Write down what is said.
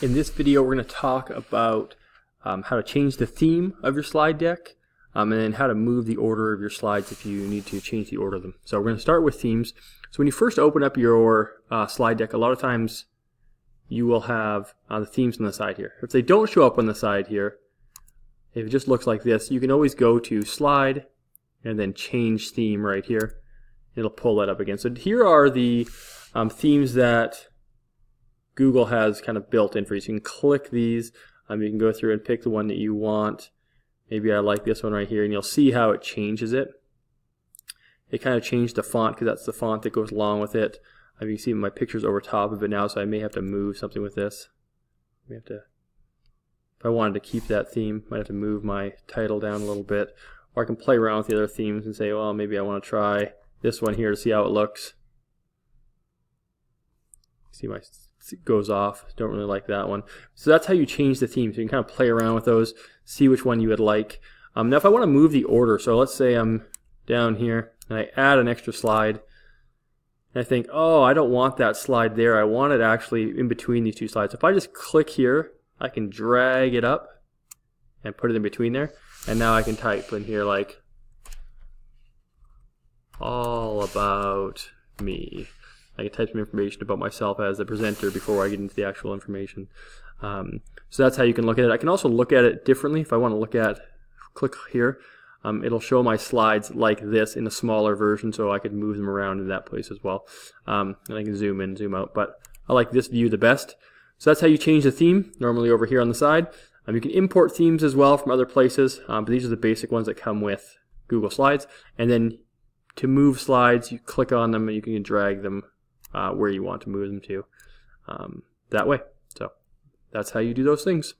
In this video, we're going to talk about how to change the theme of your slide deck, and then how to move the order of your slides if you need to change the order of them. So we're going to start with themes. So when you first open up your slide deck, a lot of times you will have the themes on the side here. If they don't show up on the side here, if it just looks like this, you can always go to Slide and then Change Theme right here. It'll pull that up again. So here are the themes that Google has kind of built in for you. So you can click these. You can go through and pick the one that you want. Maybe I like this one right here, and you'll see how it changes it. It kind of changed the font because that's the font that goes along with it. You can see my picture's over top of it now, so I may have to move something with this. If I wanted to keep that theme, I might have to move my title down a little bit. Or I can play around with the other themes and say, well, maybe I want to try this one here to see how it looks. See, it goes off. Don't really like that one. So that's how you change the theme. So you can kind of play around with those, see which one you would like. Now if I want to move the order, so let's say I'm down here and I add an extra slide, and I think, oh, I don't want that slide there. I want it actually in between these two slides. If I just click here, I can drag it up and put it in between there. And now I can type in here like, all about me. I can type some information about myself as a presenter before I get into the actual information. So that's how you can look at it. I can also look at it differently. If I want to look at, click here, it'll show my slides like this in a smaller version, so I could move them around in that place as well. And I can zoom in, zoom out, but I like this view the best. So that's how you change the theme, normally over here on the side. You can import themes as well from other places, but these are the basic ones that come with Google Slides. And then to move slides, you click on them and you can drag them where you want to move them to that way. So that's how you do those things.